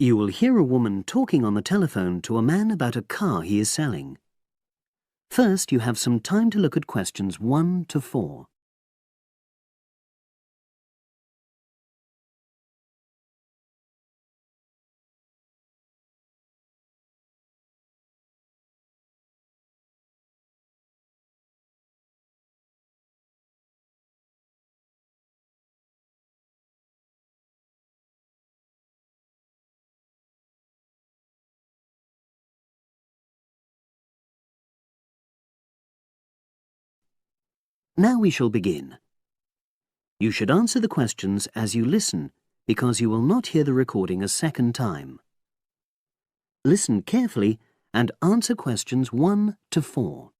You will hear a woman talking on the telephone to a man about a car he is selling. First, you have some time to look at questions 1 to 4. Now we shall begin. You should answer the questions as you listen, because you will not hear the recording a second time. Listen carefully and answer questions 1 to 4.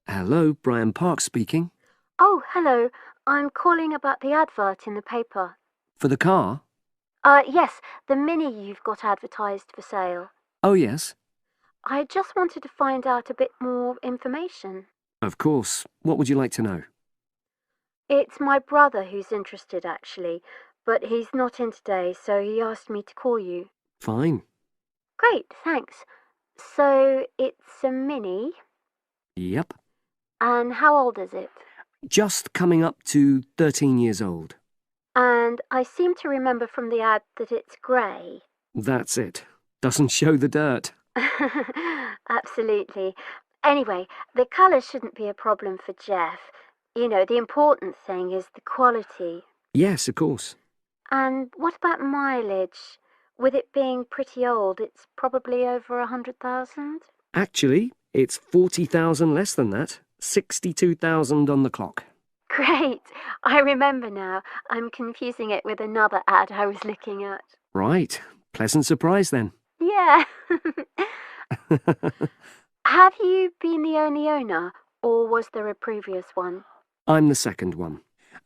Hello, Brian Park speaking. Oh, hello. I'm calling about the advert in the paper. For the car? Yes, the Mini you've got advertised for sale. Oh, yes. I just wanted to find out a bit more information. Of course. What would you like to know? It's my brother who's interested, actually, but he's not in today, so he asked me to call you. Fine. Great, thanks. So, it's a Mini, Yep. and how old is it? Just coming up to 13 years old. And I seem to remember from the ad that it's grey. That's it. Doesn't show the dirt. Absolutely. Anyway, the colour shouldn't be a problem for Jeff. You know, the important thing is the quality. Yes, of course. And what about mileage? With it being pretty old, it's probably over 100,000? Actually, it's 40,000 less than that. 62,000 on the clock. Great! I remember now. I'm confusing it with another ad I was looking at. Right. Pleasant surprise then. Yeah. Have you been the only owner, or was there a previous one? I'm the second one.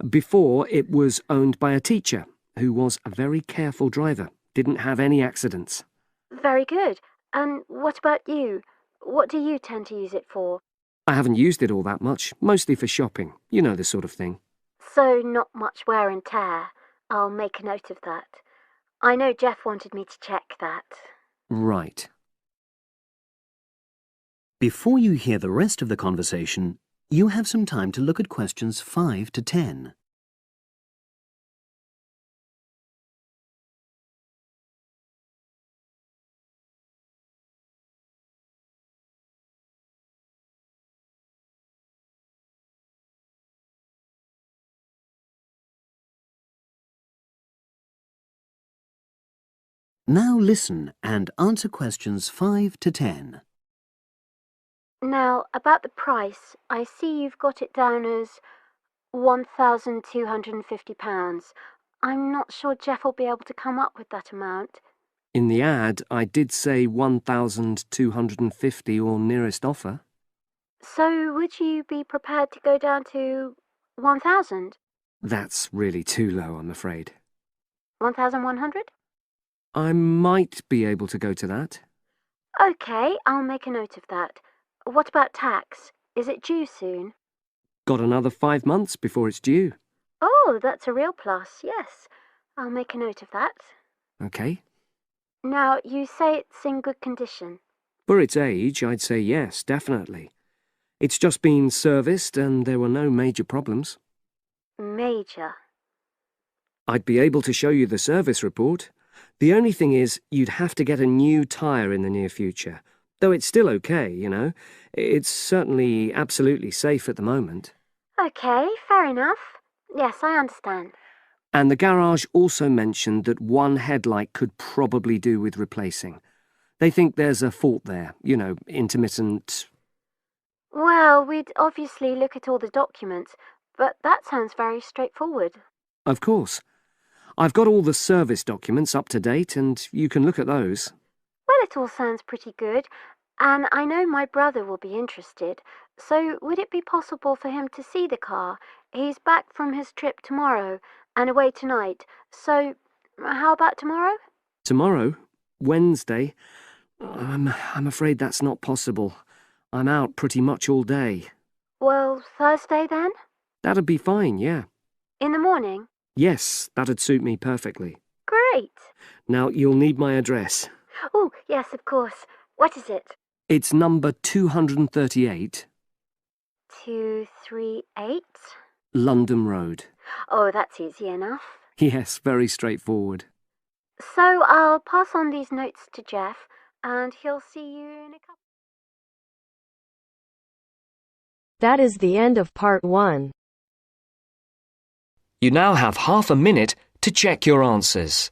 Before, it was owned by a teacher who was a very careful driver. Didn't have any accidents. Very good. And what about you? What do you tend to use it for? I haven't used it all that much, mostly for shopping. You know the sort of thing. So not much wear and tear. I'll make a note of that. I know Jeff wanted me to check that. Right. Before you hear the rest of the conversation, you have some time to look at questions 5 to 10. Now listen and answer questions 5 to 10. Now, about the price, I see you've got it down as £1,250. I'm not sure Jeff will be able to come up with that amount. In the ad, I did say 1,250 or nearest offer. So would you be prepared to go down to 1,000? That's really too low, I'm afraid. 1,100? I might be able to go to that. OK, I'll make a note of that. What about tax? Is it due soon? Got another 5 months before it's due. Oh, that's a real plus, yes. I'll make a note of that. OK. Now, you say it's in good condition. For its age, I'd say yes, definitely. It's just been serviced and there were no major problems. Major? I'd be able to show you the service report. The only thing is, you'd have to get a new tyre in the near future. Though it's still OK, you know. It's certainly absolutely safe at the moment. OK, fair enough. Yes, I understand. And the garage also mentioned that one headlight could probably do with replacing. They think there's a fault there, you know, intermittent. Well, we'd obviously look at all the documents, but that sounds very straightforward. Of course. I've got all the service documents up to date, and you can look at those. Well, it all sounds pretty good, and I know my brother will be interested, so would it be possible for him to see the car? He's back from his trip tomorrow and away tonight, so how about tomorrow? Tomorrow? Wednesday? I'm afraid that's not possible. I'm out pretty much all day. Well, Thursday then? That'd be fine, yeah. In the morning? Yes, that'd suit me perfectly. Great. Now, you'll need my address. Oh, yes, of course. What is it? It's number 238, 238? London Road. Oh, that's easy enough. Yes, very straightforward. So I'll pass on these notes to Jeff, and he'll see you in a couple. That is the end of part 1. You now have half a minute to check your answers.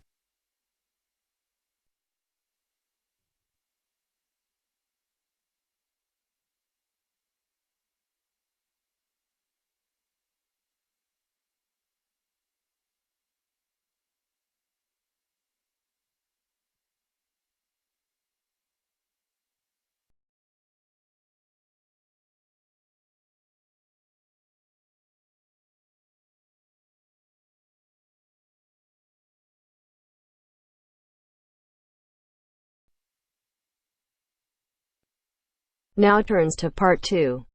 Now turns to part 2.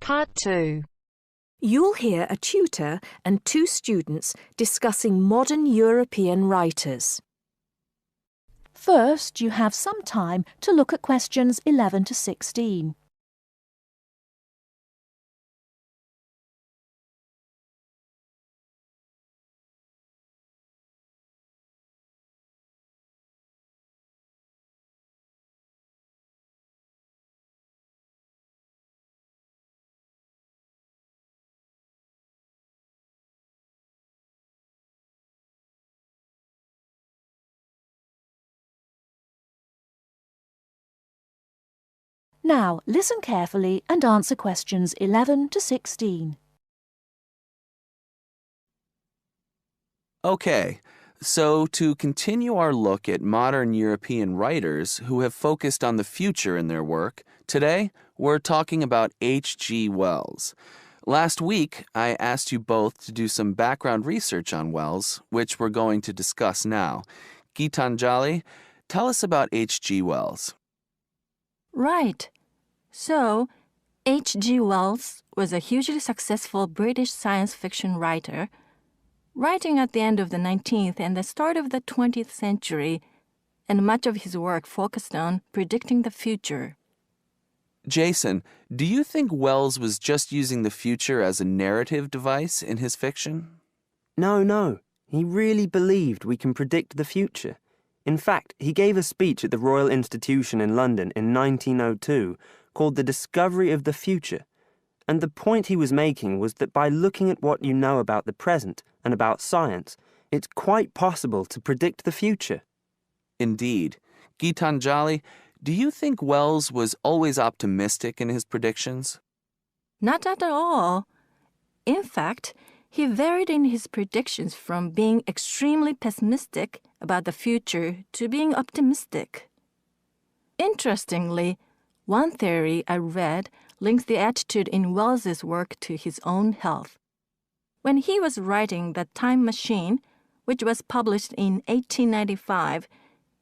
Part 2. You'll hear a tutor and 2 students discussing modern European writers. First, you have some time to look at questions 11 to 16. Now, listen carefully and answer questions 11 to 16. Okay, so to continue our look at modern European writers who have focused on the future in their work, today we're talking about H.G. Wells. Last week, I asked you both to do some background research on Wells, which we're going to discuss now. Gitanjali, tell us about H.G. Wells. Right. So, H.G. Wells was a hugely successful British science fiction writer, writing at the end of the 19th and the start of the 20th century, and much of his work focused on predicting the future. Jason, do you think Wells was just using the future as a narrative device in his fiction? No. He really believed we can predict the future. In fact, he gave a speech at the Royal Institution in London in 1902 called The Discovery of the Future. And the point he was making was that by looking at what you know about the present and about science, it's quite possible to predict the future. Indeed. Gitanjali, do you think Wells was always optimistic in his predictions? Not at all. In fact, he varied in his predictions from being extremely pessimistic about the future to being optimistic. Interestingly, one theory I read links the attitude in Wells's work to his own health. When he was writing The Time Machine, which was published in 1895,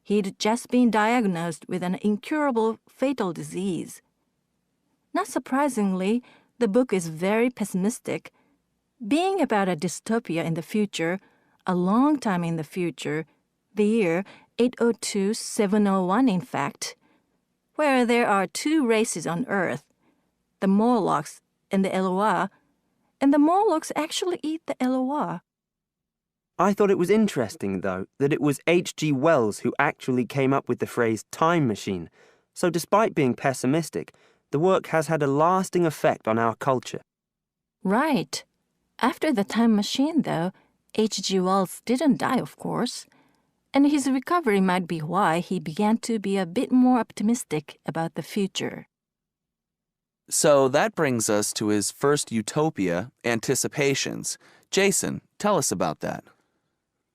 he'd just been diagnosed with an incurable fatal disease. Not surprisingly, the book is very pessimistic, being about a dystopia in the future, a long time in the future, the year 802-701 in fact, where there are 2 races on Earth, the Morlocks and the Eloi, and the Morlocks actually eat the Eloi. I thought it was interesting, though, that it was H.G. Wells who actually came up with the phrase time machine. So despite being pessimistic, the work has had a lasting effect on our culture. Right. After The Time Machine, though, H.G. Wells didn't die, of course, and his recovery might be why he began to be a bit more optimistic about the future. So that brings us to his first utopia, Anticipations. Jason, tell us about that.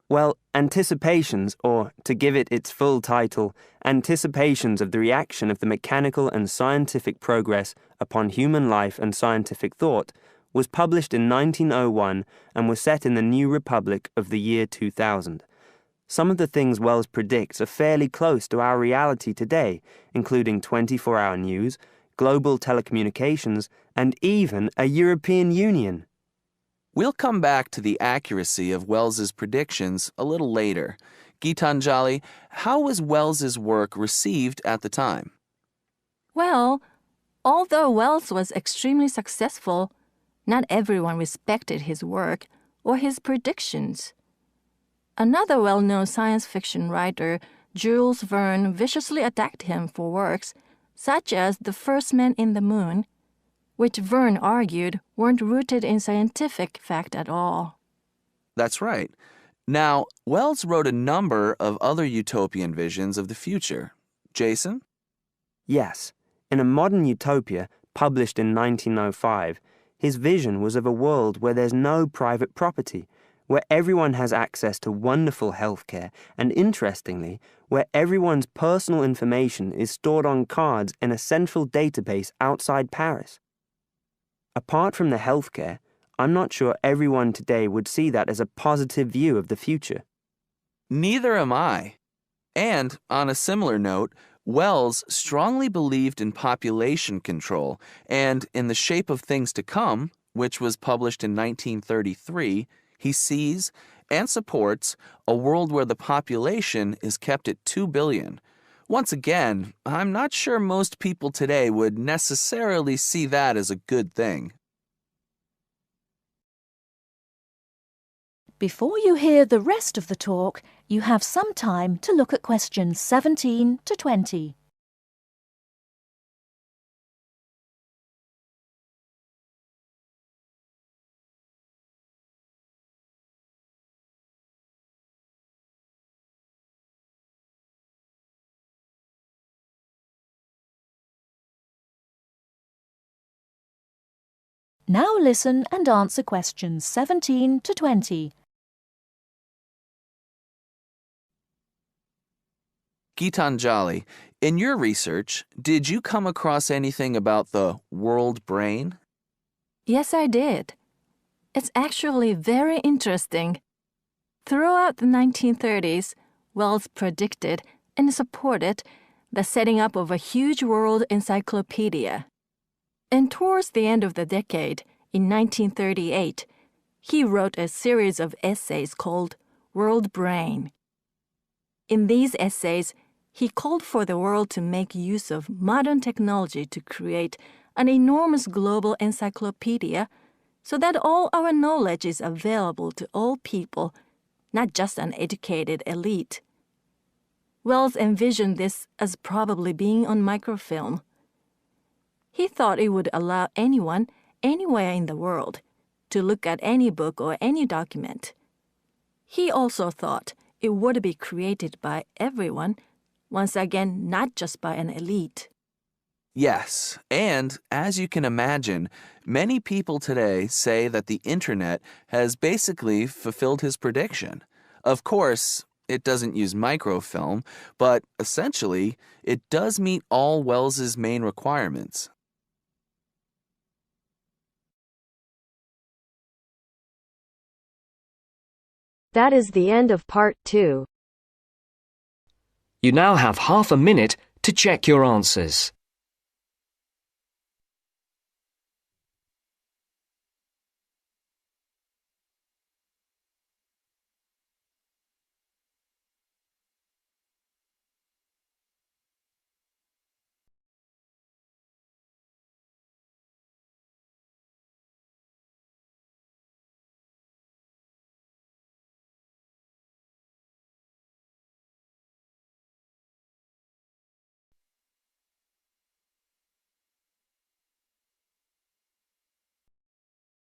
Well, Anticipations, or to give it its full title, Anticipations of the Reaction of the Mechanical and Scientific Progress upon Human Life and Scientific Thought, was published in 1901 and was set in the New Republic of the year 2000. Some of the things Wells predicts are fairly close to our reality today, including 24-hour news, global telecommunications, and even a European Union. We'll come back to the accuracy of Wells's predictions a little later. Gitanjali, how was Wells's work received at the time? Well, although Wells was extremely successful, not everyone respected his work or his predictions. Another well-known science fiction writer, Jules Verne, viciously attacked him for works such as The First Man in the Moon, which Verne argued weren't rooted in scientific fact at all. That's right. Now, Wells wrote a number of other utopian visions of the future. Jason? Yes, in a modern utopia published in 1905, his vision was of a world where there's no private property, where everyone has access to wonderful healthcare, and interestingly, where everyone's personal information is stored on cards in a central database outside Paris. Apart from the healthcare, I'm not sure everyone today would see that as a positive view of the future. Neither am I. And, on a similar note, Wells strongly believed in population control and in The Shape of Things to Come, which was published in 1933, he sees and supports a world where the population is kept at 2 billion. Once again, I'm not sure most people today would necessarily see that as a good thing. Before you hear the rest of the talk, you have some time to look at questions 17 to 20. Now listen and answer questions 17 to 20. Gitanjali, in your research, did you come across anything about the world brain? Yes, I did. It's actually very interesting. Throughout the 1930s, Wells predicted and supported the setting up of a huge world encyclopedia. And towards the end of the decade, in 1938, he wrote a series of essays called World Brain. In these essays, he called for the world to make use of modern technology to create an enormous global encyclopedia so that all our knowledge is available to all people, not just an educated elite. Wells envisioned this as probably being on microfilm. He thought it would allow anyone, anywhere in the world, to look at any book or any document. He also thought it would be created by everyone, once again, not just by an elite. Yes, and as you can imagine, many people today say that the internet has basically fulfilled his prediction. Of course, it doesn't use microfilm, but essentially, it does meet all Wells's main requirements. That is the end of part 2. You now have half a minute to check your answers.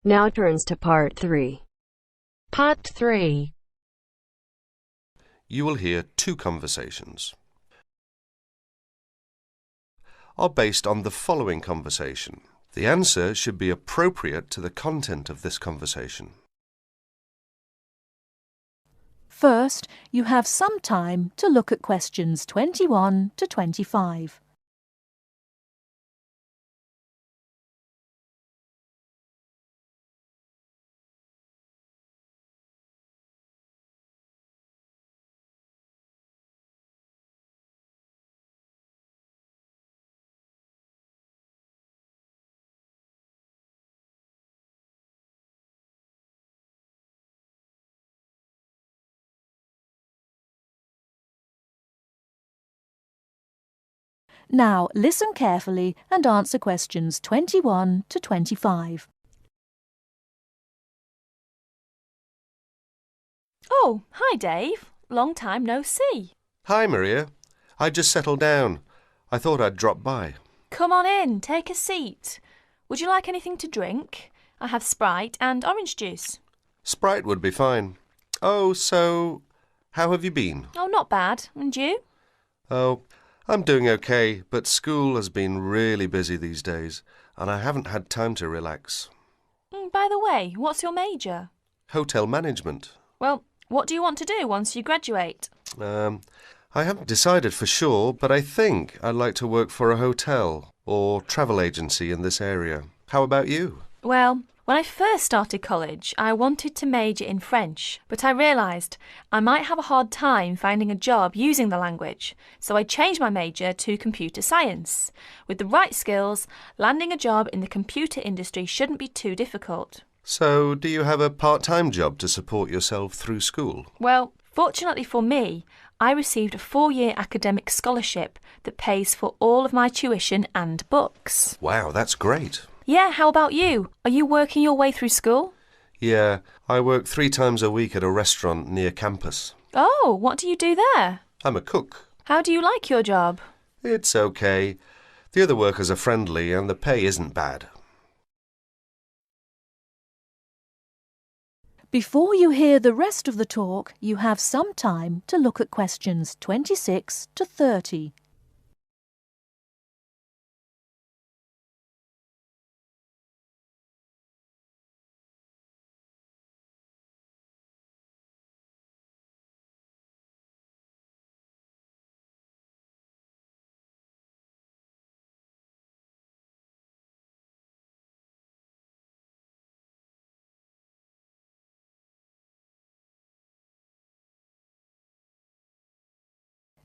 Now turns to part 3. Part 3. You will hear two conversations. Are based on the following conversation. The answer should be appropriate to the content of this conversation. First, you have some time to look at questions 21 to 25. Now listen carefully and answer questions 21 to 25. Oh, hi Dave. Long time no see. Hi, Maria. I just settled down. I thought I'd drop by. Come on in, take a seat. Would you like anything to drink? I have Sprite and orange juice. Sprite would be fine. Oh, so how have you been? Oh, not bad. And you? Oh, I'm doing okay, but school has been really busy these days, and I haven't had time to relax. By the way, what's your major? Hotel management. Well, what do you want to do once you graduate? I haven't decided for sure, but I think I'd like to work for a hotel or travel agency in this area. How about you? Well, when I first started college, I wanted to major in French, but I realised I might have a hard time finding a job using the language, so I changed my major to computer science. With the right skills, landing a job in the computer industry shouldn't be too difficult. So, do you have a part-time job to support yourself through school? Well, fortunately for me, I received a 4-year academic scholarship that pays for all of my tuition and books. Wow, that's great. Yeah, how about you? Are you working your way through school? Yeah, I work 3 times a week at a restaurant near campus. Oh, what do you do there? I'm a cook. How do you like your job? It's okay. The other workers are friendly and the pay isn't bad. Before you hear the rest of the talk, you have some time to look at questions 26 to 30.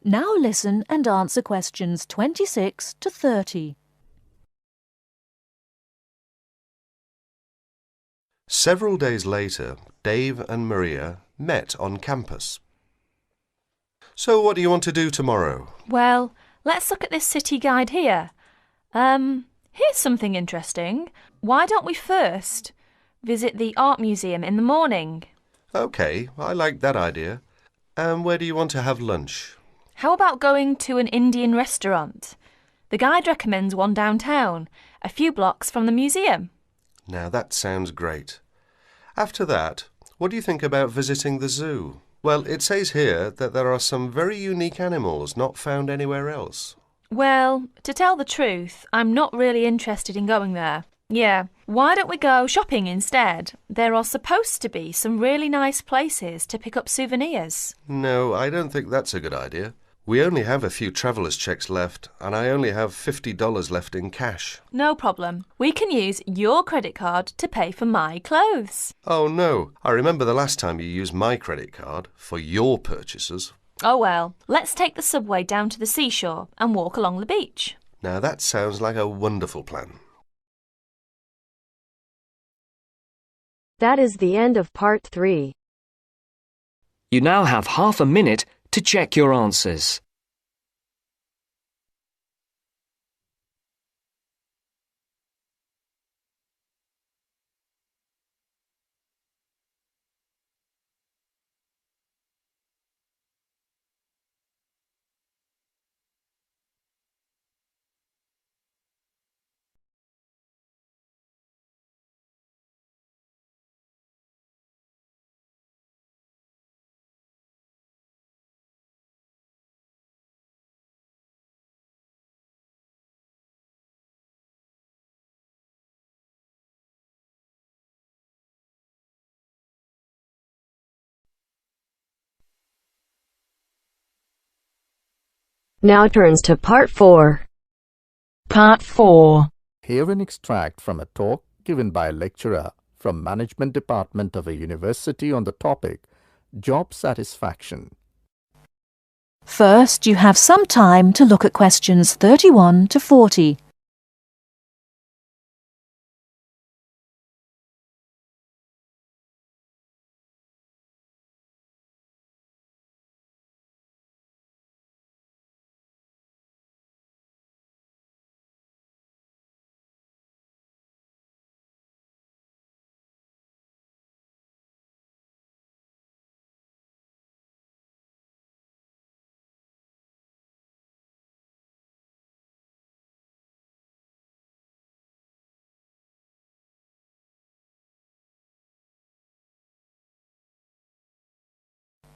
Now listen and answer questions 26 to 30. Several days later, Dave and Maria met on campus. So what do you want to do tomorrow? Well, let's look at this city guide here. Here's something interesting. Why don't we first visit the art museum in the morning? OK, I like that idea. And where do you want to have lunch? How about going to an Indian restaurant? The guide recommends one downtown, a few blocks from the museum. Now that sounds great. After that, what do you think about visiting the zoo? Well, it says here that there are some very unique animals not found anywhere else. Well, to tell the truth, I'm not really interested in going there. Yeah, why don't we go shopping instead? There are supposed to be some really nice places to pick up souvenirs. No, I don't think that's a good idea. We only have a few traveller's checks left, and I only have $50 left in cash. No problem. We can use your credit card to pay for my clothes. Oh no, I remember the last time you used my credit card for your purchases. Oh well, let's take the subway down to the seashore and walk along the beach. Now that sounds like a wonderful plan. That is the end of part 3. You now have half a minute to check your answers. Now turns to part 4. Part 4. Hear an extract from a talk given by a lecturer from Management Department of a university on the topic Job Satisfaction. First, you have some time to look at questions 31 to 40.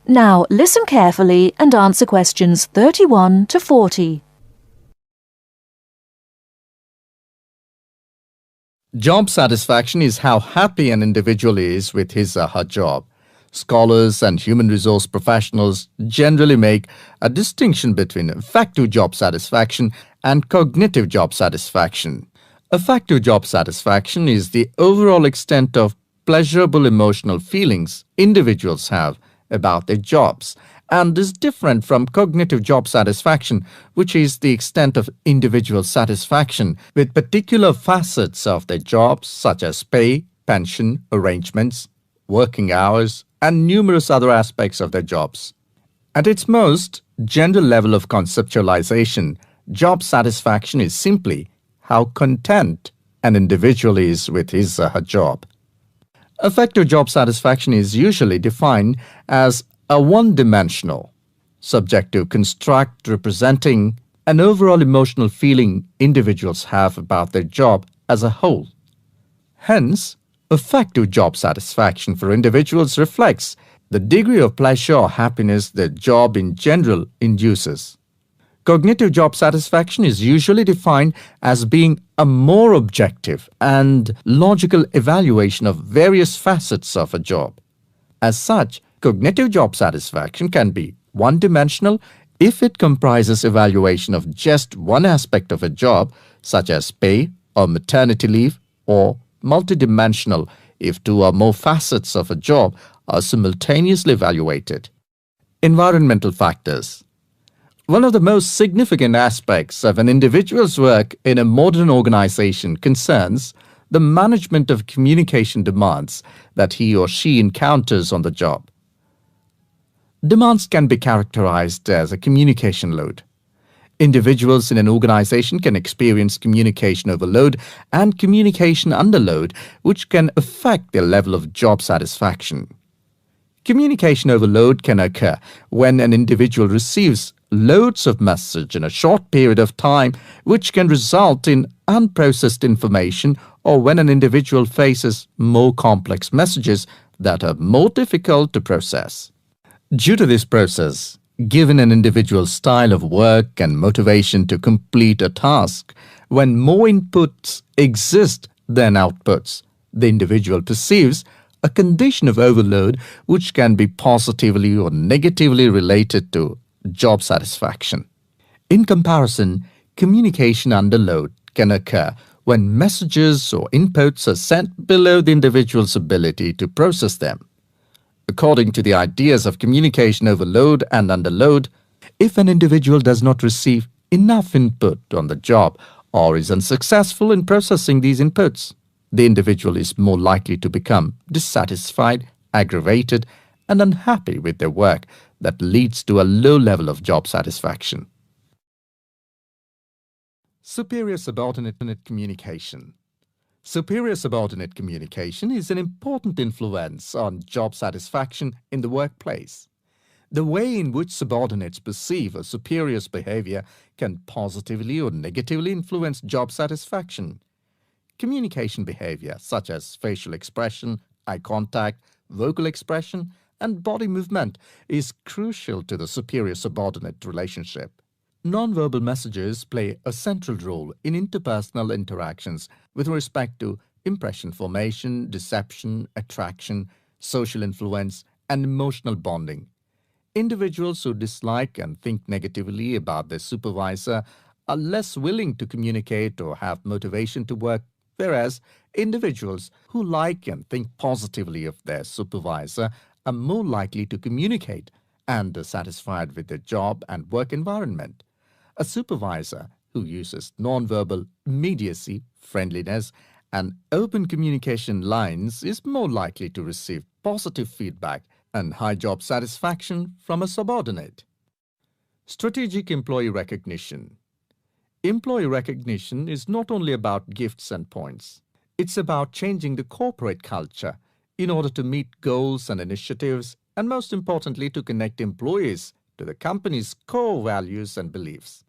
Now listen carefully and answer questions 31 to 40. Job satisfaction is how happy an individual is with his or her job. Scholars and human resource professionals generally make a distinction between affective job satisfaction and cognitive job satisfaction. Affective job satisfaction is the overall extent of pleasurable emotional feelings individuals have about their jobs and is different from cognitive job satisfaction, which is the extent of individual satisfaction with particular facets of their jobs such as pay, pension, arrangements, working hours, and numerous other aspects of their jobs. At its most general level of conceptualization, job satisfaction is simply how content an individual is with his or her job. Affective job satisfaction is usually defined as a one-dimensional, subjective construct representing an overall emotional feeling individuals have about their job as a whole. Hence, affective job satisfaction for individuals reflects the degree of pleasure or happiness their job in general induces. Cognitive job satisfaction is usually defined as being a more objective and logical evaluation of various facets of a job. As such, cognitive job satisfaction can be one-dimensional if it comprises evaluation of just one aspect of a job, such as pay or maternity leave, or multidimensional if two or more facets of a job are simultaneously evaluated. Environmental factors. One of the most significant aspects of an individual's work in a modern organization concerns the management of communication demands that he or she encounters on the job. Demands can be characterized as a communication load. Individuals in an organization can experience communication overload and communication underload, which can affect their level of job satisfaction. Communication overload can occur when an individual receives loads of message in a short period of time, which can result in unprocessed information, or when an individual faces more complex messages that are more difficult to process. Due to this process, given an individual's style of work and motivation to complete a task, when more inputs exist than outputs, the individual perceives a condition of overload which can be positively or negatively related to job satisfaction. In comparison, communication underload can occur when messages or inputs are sent below the individual's ability to process them. According to the ideas of communication overload and underload, if an individual does not receive enough input on the job or is unsuccessful in processing these inputs, the individual is more likely to become dissatisfied, aggravated, and unhappy with their work that leads to a low level of job satisfaction. Superior subordinate communication. Superior subordinate communication is an important influence on job satisfaction in the workplace. The way in which subordinates perceive a superior's behavior can positively or negatively influence job satisfaction. Communication behavior, such as facial expression, eye contact, vocal expression, and body movement, is crucial to the superior-subordinate relationship. Nonverbal messages play a central role in interpersonal interactions with respect to impression formation, deception, attraction, social influence, and emotional bonding. Individuals who dislike and think negatively about their supervisor are less willing to communicate or have motivation to work, whereas individuals who like and think positively of their supervisor are more likely to communicate and are satisfied with their job and work environment. A supervisor who uses nonverbal immediacy, friendliness, and open communication lines is more likely to receive positive feedback and high job satisfaction from a subordinate. Strategic employee recognition. Employee recognition is not only about gifts and points. It's about changing the corporate culture in order to meet goals and initiatives, and most importantly, to connect employees to the company's core values and beliefs.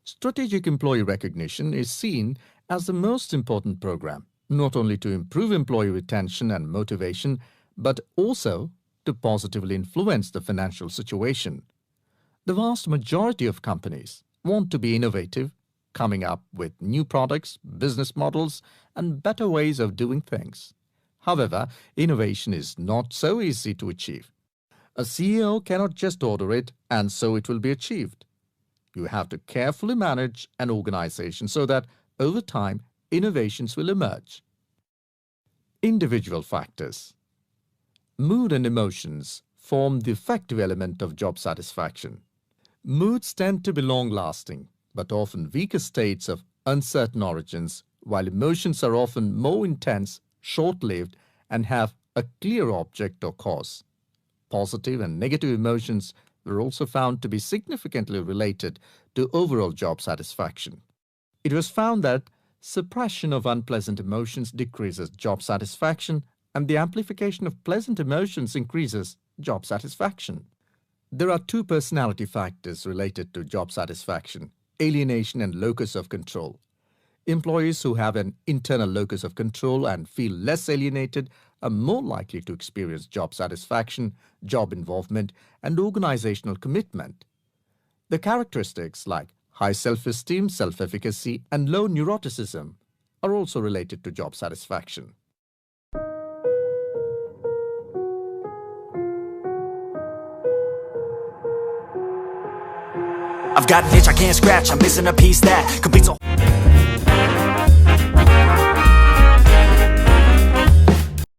Strategic employee recognition is seen as the most important program, not only to improve employee retention and motivation, but also to positively influence the financial situation. The vast majority of companies want to be innovative, coming up with new products, business models, and better ways of doing things. However, innovation is not so easy to achieve. A CEO cannot just order it and so it will be achieved. You have to carefully manage an organization so that over time, innovations will emerge. Individual factors. Mood and emotions form the effective element of job satisfaction. Moods tend to be long-lasting, but often weaker states of uncertain origins, while emotions are often more intense, short-lived, and have a clear object or cause. Positive and negative emotions were also found to be significantly related to overall job satisfaction. It was found that suppression of unpleasant emotions decreases job satisfaction, and the amplification of pleasant emotions increases job satisfaction. There are two personality factors related to job satisfaction: alienation and locus of control. Employees who have an internal locus of control and feel less alienated are more likely to experience job satisfaction, job involvement, and organizational commitment. The characteristics like high self-esteem, self-efficacy, and low neuroticism are also related to job satisfaction. I've got an itch I can't scratch, I'm missing a piece that completes a